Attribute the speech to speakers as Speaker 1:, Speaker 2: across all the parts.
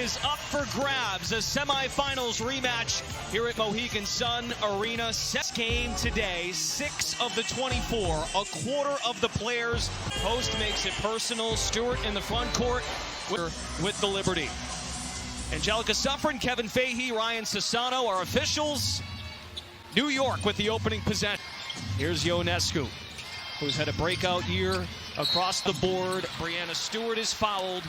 Speaker 1: is up for grabs. A semifinals rematch here at Mohegan Sun Arena. Set game today, 6 of the 24, a quarter of the players. Post makes it personal. Stewart in the front court with the Liberty. Angelica Suffren, Kevin Fahey, Ryan Sassano are officials. New York with the opening possession. Here's Ionescu, who's had a breakout year across the board. Brianna Stewart is fouled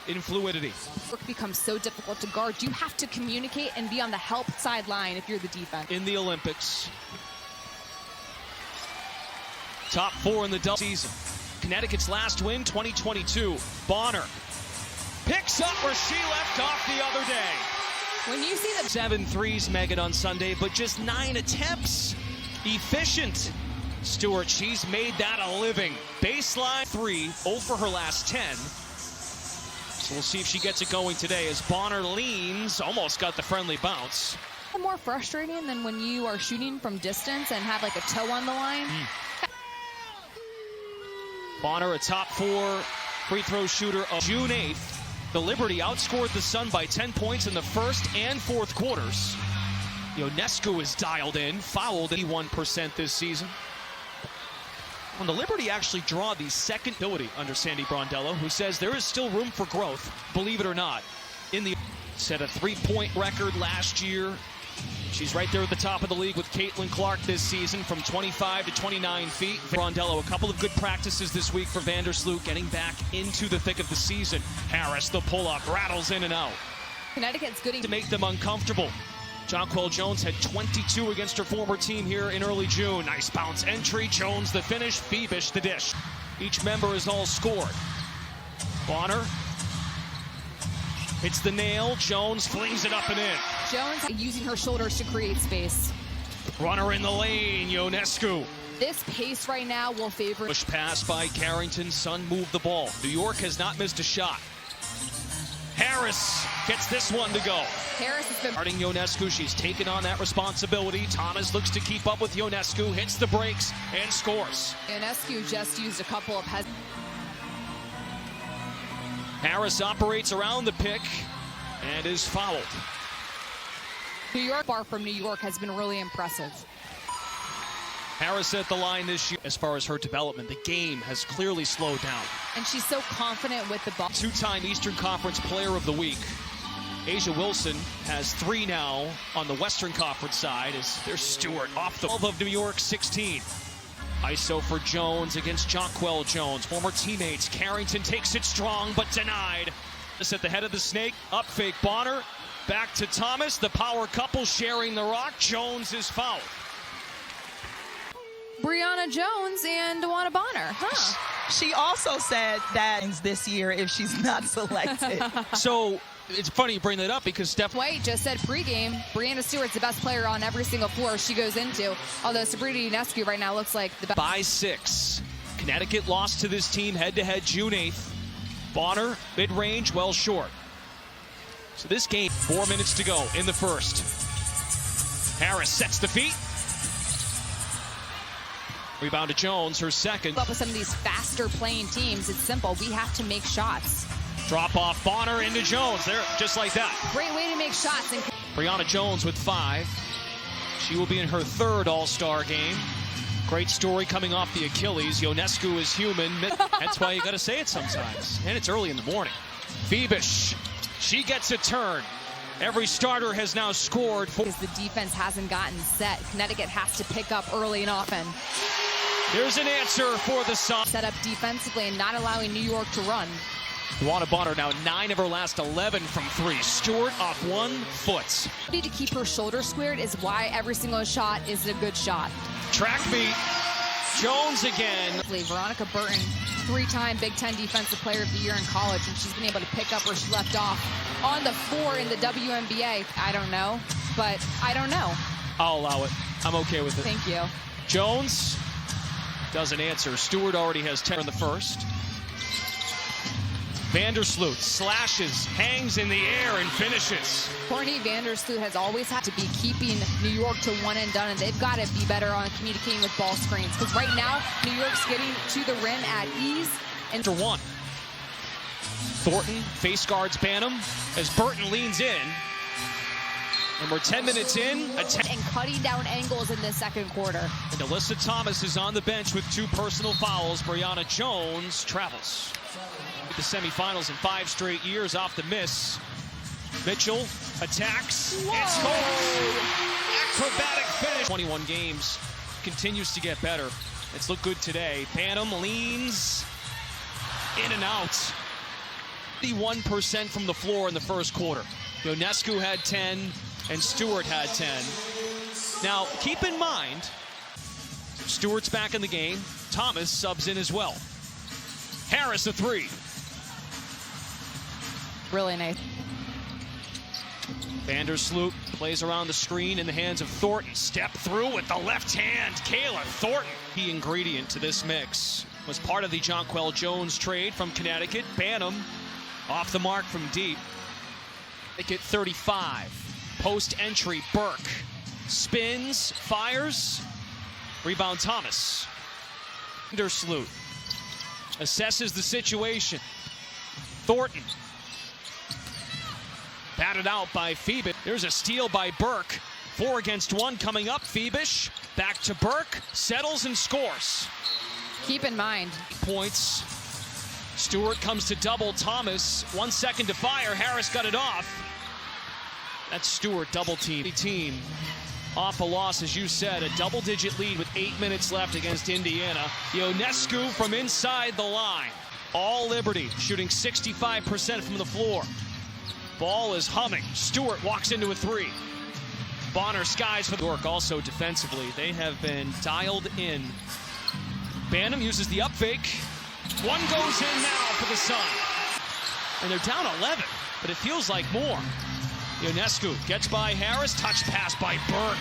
Speaker 1: in fluidity.
Speaker 2: It becomes so difficult to guard. You have to communicate and be on the help sideline if you're the defense.
Speaker 1: In the Olympics. Top 4 in the double season. Connecticut's last win, 2022. Bonner picks up where she left off the other day.
Speaker 2: When you see the
Speaker 1: 7 threes, Megan, on Sunday, but just 9 attempts. Efficient. Stewart, she's made that a living. Baseline 3, 0 for her last 10. So we'll see if she gets it going today as Bonner leans, almost got the friendly bounce.
Speaker 2: More frustrating than when you are shooting from distance and have like a toe on the line.
Speaker 1: Bonner, a top 4 free throw shooter of June 8th. The Liberty outscored the Sun by 10 points in the first and fourth quarters. Ionescu is dialed in, fouled 81% this season. When the Liberty actually draw the second ability under Sandy Brondello, who says there is still room for growth, believe it or not. Set a 3-point record last year. She's right there at the top of the league with Caitlin Clark this season from 25 to 29 feet. Brondello, a couple of good practices this week for Vandersloot, getting back into the thick of the season. Harris, the pull-up, rattles in and out.
Speaker 2: Connecticut's good
Speaker 1: to make them uncomfortable. Jonquel Jones had 22 against her former team here in early June. Nice bounce entry. Jones the finish. Phoebish the dish. Each member is all scored. Bonner hits the nail. Jones flings it up and in.
Speaker 2: Jones using her shoulders to create space.
Speaker 1: Runner in the lane. Ionescu.
Speaker 2: This pace right now will favor.
Speaker 1: Push pass by Carrington. Sun moved the ball. New York has not missed a shot. Harris gets this one to go.
Speaker 2: Harris has been
Speaker 1: guarding Ionescu. She's taken on that responsibility. Thomas looks to keep up with Ionescu, hits the brakes, and scores.
Speaker 2: Ionescu just used a couple of
Speaker 1: Harris operates around the pick and is fouled.
Speaker 2: New York, far from New York, has been really impressive.
Speaker 1: Harris at the line this year. As far as her development, the game has clearly slowed down.
Speaker 2: And she's so confident with the ball.
Speaker 1: 2-time Eastern Conference Player of the Week. Asia Wilson has 3 now on the Western Conference side as there's Stewart off the 12 of New York, 16. ISO for Jones against Jonquel Jones. Former teammates. Carrington takes it strong but denied. This at the head of the snake. Up fake Bonner. Back to Thomas. The power couple sharing the rock. Jones is fouled.
Speaker 2: Brianna Jones and Dewana Bonner, huh?
Speaker 3: She also said that this year if she's not selected.
Speaker 1: So it's funny you bring that up because Steph
Speaker 2: White just said pregame, Brianna Stewart's the best player on every single floor she goes into. Although Sabrina Ionescu right now looks like the best.
Speaker 1: By 6. Connecticut lost to this team head-to-head June 8th. Bonner, mid-range, well short. So this game, 4 minutes to go in the first. Harris sets the feet. Rebound to Jones, her second.
Speaker 2: Up with some of these faster playing teams, it's simple. We have to make shots.
Speaker 1: Drop off Bonner into Jones. There, just like that.
Speaker 2: Great way to make shots. And
Speaker 1: Brianna Jones with 5. She will be in her 3rd All-Star game. Great story coming off the Achilles. Ionescu is human. That's why you got to say it sometimes. And it's early in the morning. Phoebish, she gets a turn. Every starter has now scored.
Speaker 2: Because the defense hasn't gotten set. Connecticut has to pick up early and often.
Speaker 1: There's an answer for the Sun.
Speaker 2: Set up defensively and not allowing New York to run.
Speaker 1: Dewana Bonner now 9 of her last 11 from 3. Stewart off 1 foot.
Speaker 2: To keep her shoulders squared is why every single shot is a good shot.
Speaker 1: Track meet. Jones again.
Speaker 2: Veronica Burton, 3-time Big Ten Defensive Player of the Year in college, and she's been able to pick up where she left off on the 4 in the WNBA. I don't know, but I don't know.
Speaker 1: I'll allow it. I'm okay with it.
Speaker 2: Thank you.
Speaker 1: Jones doesn't answer. Stewart already has 10 in the first. Vandersloot slashes, hangs in the air, and finishes.
Speaker 2: Courtney Vandersloot has always had to be keeping New York to one and done, and they've got to be better on communicating with ball screens. Because right now, New York's getting to the rim at ease. And
Speaker 1: after 1. Thornton face guards Bantam as Burton leans in. And we're 10 minutes in.
Speaker 2: And cutting down angles in the second quarter.
Speaker 1: And Alyssa Thomas is on the bench with 2 personal fouls. Brianna Jones travels. The semifinals in 5 straight years off the miss. Mitchell attacks.
Speaker 2: Whoa.
Speaker 1: And scores. Acrobatic finish. 21 games. Continues to get better. It's looked good today. Bantam leans in and out. 51% from the floor in the first quarter. Ionescu had 10 and Stewart had 10. Now, keep in mind, Stewart's back in the game. Thomas subs in as well. Harris a 3.
Speaker 2: Really nice.
Speaker 1: Vandersloot plays around the screen in the hands of Thornton. Step through with the left hand. Kayla Thornton. Key ingredient to this mix was part of the Jonquel Jones trade from Connecticut. Bantam off the mark from deep. Connecticut 35. Post entry, Burke spins, fires. Rebound Thomas. Vandersloot assesses the situation. Thornton. Batted out by Phoebus. There's a steal by Burke. 4 against 1 coming up. Phoebus back to Burke. Settles and scores.
Speaker 2: Keep in mind.
Speaker 1: Points. Stewart comes to double Thomas. 1 second to fire. Harris got it off. That's Stewart double team. Off a loss, as you said. A double-digit lead with 8 minutes left against Indiana. Ionescu from inside the line. All Liberty shooting 65% from the floor. Ball is humming. Stewart walks into a 3. Bonner skies for the work. Also defensively, they have been dialed in. Bantam uses the up fake. 1 goes in now for the Sun. And they're down 11, but it feels like more. Ionescu gets by Harris. Touch pass by Burke.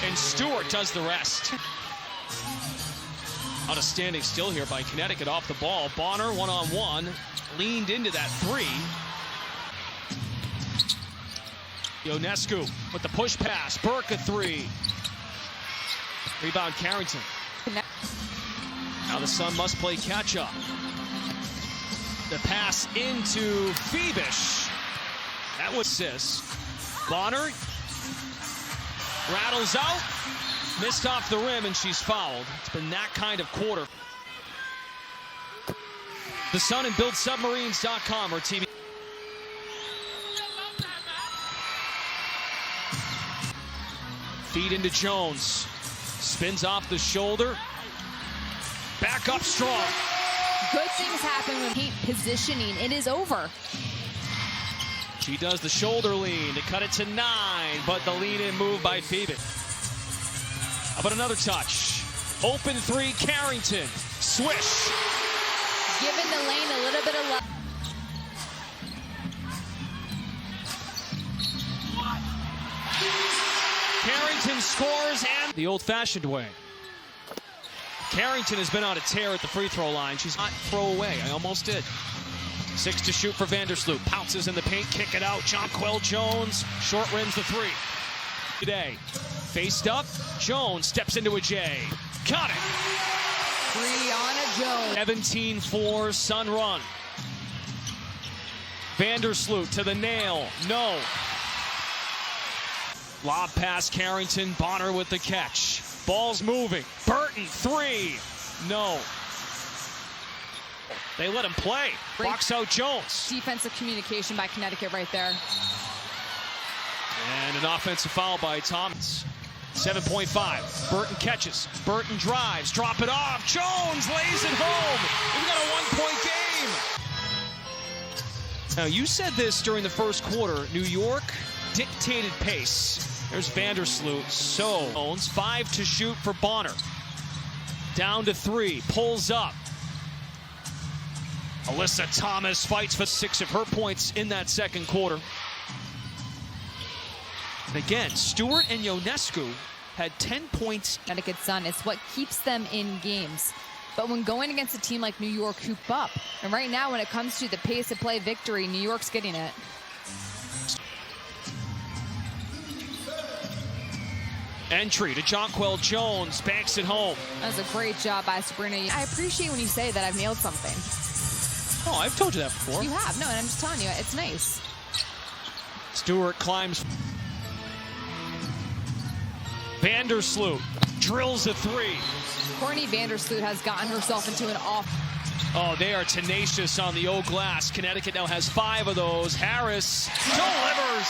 Speaker 1: And Stewart does the rest. On a standing still here by Connecticut off the ball. Bonner one-on-one. Leaned into that 3. Ionescu with the push pass. Burke a 3. Rebound Carrington. Now the Sun must play catch up. The pass into Phoebus. That was assist. Bonner rattles out. Missed off the rim and she's fouled. It's been that kind of quarter. The Sun and BuildSubmarines.com or TV. Feed into Jones. Spins off the shoulder. Back up strong.
Speaker 2: Good things happen when heat positioning. It is over.
Speaker 1: She does the shoulder lean to cut it to 9, but the lean-in move by Phoebus. How about another touch? Open 3, Carrington. Swish.
Speaker 2: Giving the lane a little bit of love.
Speaker 1: Carrington scores and the old-fashioned way. Carrington has been on a tear at the free throw line. She's not throw away. I almost did. 6 to shoot for Vandersloot. Pounces in the paint, kick it out. Jonquel Jones short rims the 3. Today, faced up. Jones steps into a J. Got it.
Speaker 2: Brianna Jones.
Speaker 1: 17-4 Sun run. Vandersloot to the nail. No. Lob pass Carrington. Bonner with the catch. Ball's moving. Burton 3. No. They let him play. Box out Jones.
Speaker 2: Defensive communication by Connecticut right there.
Speaker 1: And an offensive foul by Thomas. 7.5. Burton catches. Burton drives. Drop it off. Jones lays it home. We've got a 1-point game. Now, you said this during the first quarter. New York dictated pace. There's Vandersloot. So, Jones, 5 to shoot for Bonner. Down to 3. Pulls up. Alyssa Thomas fights for 6 of her points in that second quarter. And again, Stewart and Ionescu had 10 points.
Speaker 2: Connecticut Sun, it's what keeps them in games. But when going against a team like New York, hoop up. And right now, when it comes to the pace of play victory, New York's getting it.
Speaker 1: Entry to Jonquel Jones, banks it home.
Speaker 2: That was a great job by Sabrina. I appreciate when you say that I've nailed something.
Speaker 1: Oh, I've told you that before.
Speaker 2: You have. No, and I'm just telling you, it's nice.
Speaker 1: Stewart climbs. Vandersloot drills a three.
Speaker 2: Courtney Vandersloot has gotten herself into an off.
Speaker 1: Oh, they are tenacious on the old glass. Connecticut now has 5 of those. Harris delivers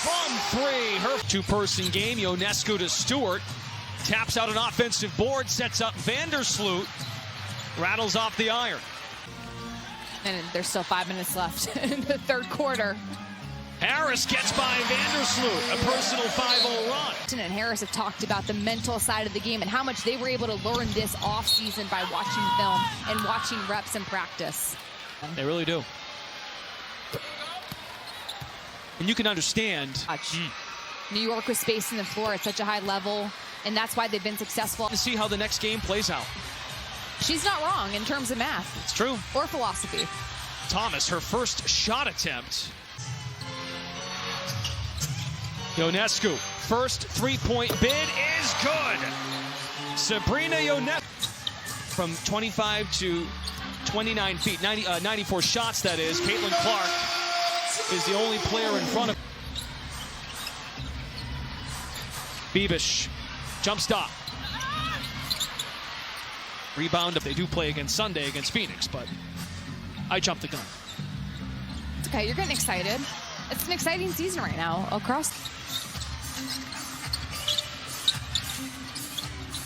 Speaker 1: from 3. Her two-person game. Ionescu to Stewart. Taps out an offensive board. Sets up Vandersloot. Rattles off the iron.
Speaker 2: And there's still 5 minutes left in the third quarter.
Speaker 1: Harris gets by Vandersloot. A personal 5-0 run.
Speaker 2: And Harris have talked about the mental side of the game and how much they were able to learn this offseason by watching film and watching reps and practice.
Speaker 1: They really do. And you can understand.
Speaker 2: New York was spacing the floor at such a high level, and that's why they've been successful.
Speaker 1: To see how the next game plays out.
Speaker 2: She's not wrong in terms of math.
Speaker 1: It's true.
Speaker 2: Or philosophy.
Speaker 1: Thomas, her first shot attempt. Ionescu, first three-point bid is good. Sabrina Ionescu from 25 to 29 feet, 94 shots that is. Caitlin Clark is the only player in front of. Bebish, jump stop. Rebound if they do play against Sunday against Phoenix, but I jumped the gun.
Speaker 2: It's okay, you're getting excited. It's an exciting season right now across.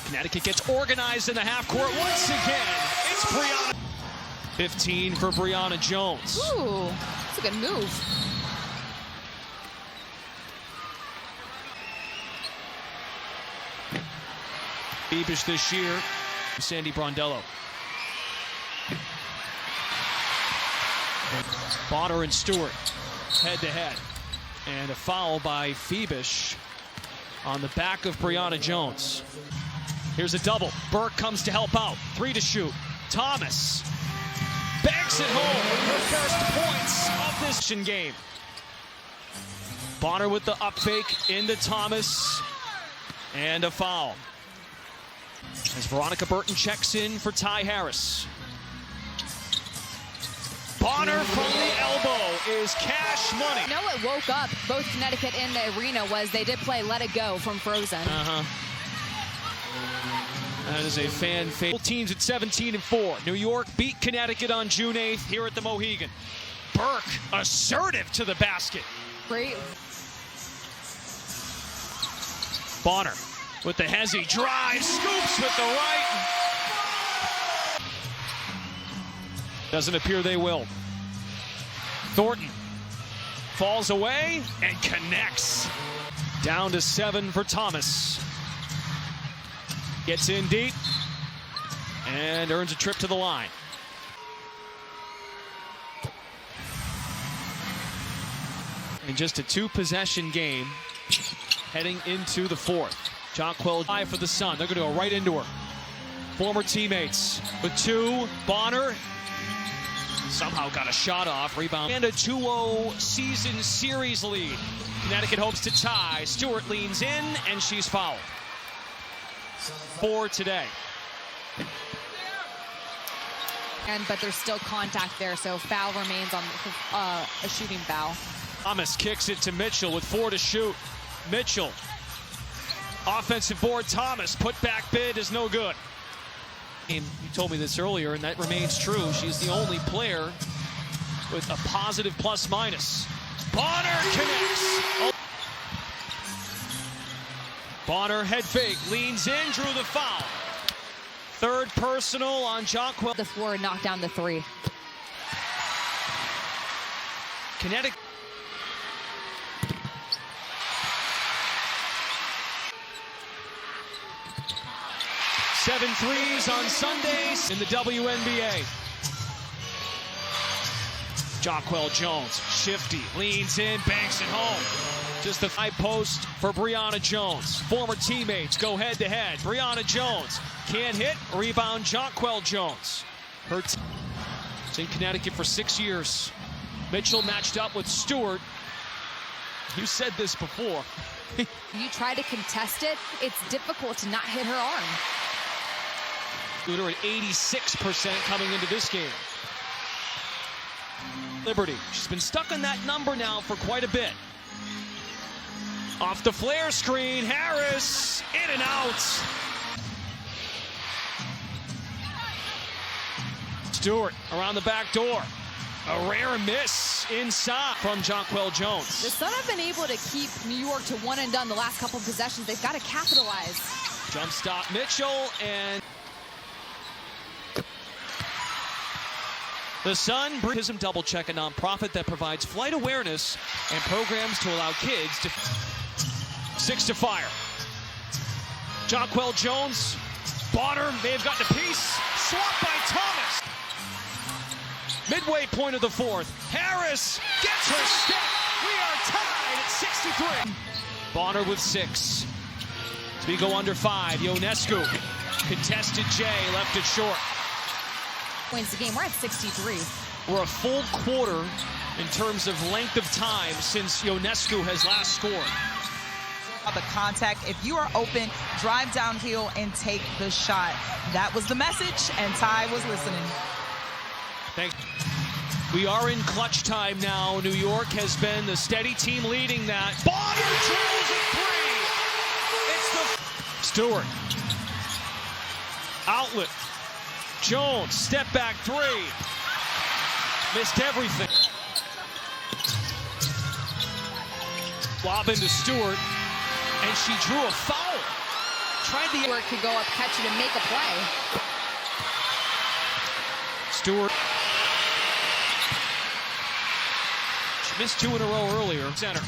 Speaker 1: Connecticut gets organized in the half court once again. It's Brianna. 15 for Brianna Jones.
Speaker 2: Ooh, that's a good move.
Speaker 1: Bebish this year. Sandy Brondello. Bonner and Stewart head to head. And a foul by Bebish on the back of Brianna Jones. Here's a double. Burke comes to help out. 3 to shoot. Thomas banks it home. Her first points of this game. Bonner with the up fake into Thomas. And a foul. As Veronica Burton checks in for Ty Harris. Bonner from the elbow is cash money.
Speaker 2: You know what woke up both Connecticut and the arena was they did play Let It Go from Frozen.
Speaker 1: That is a fan favorite. Teams at 17-4. New York beat Connecticut on June 8th here at the Mohegan. Burke assertive to the basket.
Speaker 2: Great.
Speaker 1: Bonner with the hezzy drive, scoops with the right. Doesn't appear they will. Thornton falls away and connects. Down to 7 for Thomas. Gets in deep and earns a trip to the line. In just a 2-possession game, heading into the 4th. Jonquil high for the Sun. They're going to go right into her. Former teammates with 2. Bonner somehow got a shot off. Rebound. And a 2-0 season series lead. Connecticut hopes to tie. Stewart leans in, and she's fouled. 4 today.
Speaker 2: But there's still contact there, so foul remains on a shooting foul.
Speaker 1: Thomas kicks it to Mitchell with 4 to shoot. Mitchell. Offensive board, Thomas. Put back bid is no good. And you told me this earlier, and that remains true. She's the only player with a positive plus-minus. Bonner connects. Bonner head fake, leans in, drew the foul. 3rd personal on Jonquil.
Speaker 2: The floor and knocked down the 3.
Speaker 1: Connecticut. Seven threes on Sundays in the WNBA. Jonquil Jones, shifty, leans in, banks it home. Just the high post for Brianna Jones. Former teammates go head to head. Brianna Jones can't hit, rebound Jonquil Jones. It's in Connecticut for 6 years. Mitchell matched up with Stewart. You said this before.
Speaker 2: You try to contest it, it's difficult to not hit her arm.
Speaker 1: Shooter at 86% coming into this game. Liberty. She's been stuck on that number now for quite a bit. Off the flare screen, Harris, in and out. Stewart around the back door. A rare miss inside from Jonquel Jones.
Speaker 2: The Sun have been able to keep New York to one and done the last couple of possessions. They've got to capitalize.
Speaker 1: Jump stop Mitchell, and the Sun brings him double check, a nonprofit that provides flight awareness and programs to allow kids to 6 to fire. Jonquel Jones, Bonner may have gotten a piece, swapped by Thomas. Midway point of the fourth, Harris gets her step. We are tied at 63. Bonner with 6. As we go under 5, Ionescu, contested J, left it short.
Speaker 2: Wins the game. We're at 63.
Speaker 1: We're a full quarter in terms of length of time since Ionescu has last scored.
Speaker 3: The contact, if you are open, drive downhill and take the shot. That was the message, and Ty was listening.
Speaker 1: Thank you. We are in clutch time now. New York has been the steady team leading that. Bonner drills a 3. It's the Stewart. Outlet. Jones, step back 3. Missed everything. Lob into Stewart, and she drew a foul. Tried the
Speaker 2: Stewart could go up, catch it, and make a play.
Speaker 1: Stewart. She missed 2 in a row earlier. Center.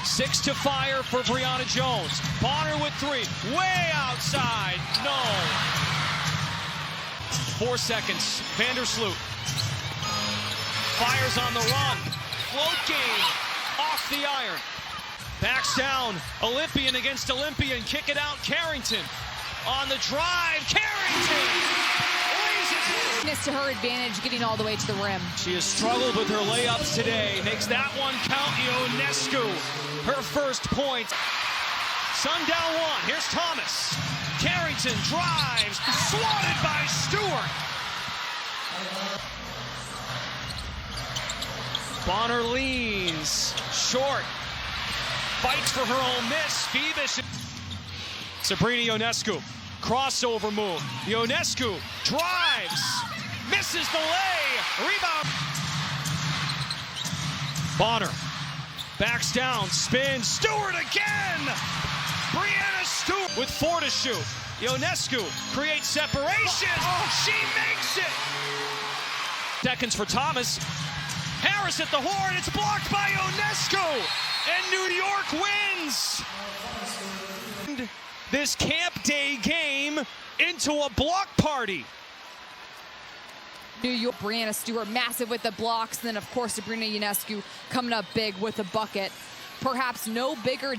Speaker 1: 6 to fire for Brianna Jones. Bonner with 3. Way outside. No. 4 seconds. Vandersloot. Fires on the run. Float game. Off the iron. Backs down. Olympian against Olympian. Kick it out. Carrington. On the drive. Carrington.
Speaker 2: To her advantage, getting all the way to the rim.
Speaker 1: She has struggled with her layups today. Makes that one count. Ionescu, her first point. Sun down 1. Here's Thomas. Carrington drives. Swatted by Stewart. Bonner leans. Short. Fights for her own miss. Phoebus. Sabrina Ionescu. Crossover move. Ionescu drives. Misses the lay. Rebound. Bonner backs down. Spins. Stewart again. Brianna Stewart with 4 to shoot. Ionescu creates separation. She makes it. Seconds for Thomas. Harris at the horn. It's blocked by Ionescu. And New York wins this camp day game into a block party.
Speaker 2: New York, Brianna Stewart, massive with the blocks. And then, of course, Sabrina Ionescu coming up big with a bucket. Perhaps no bigger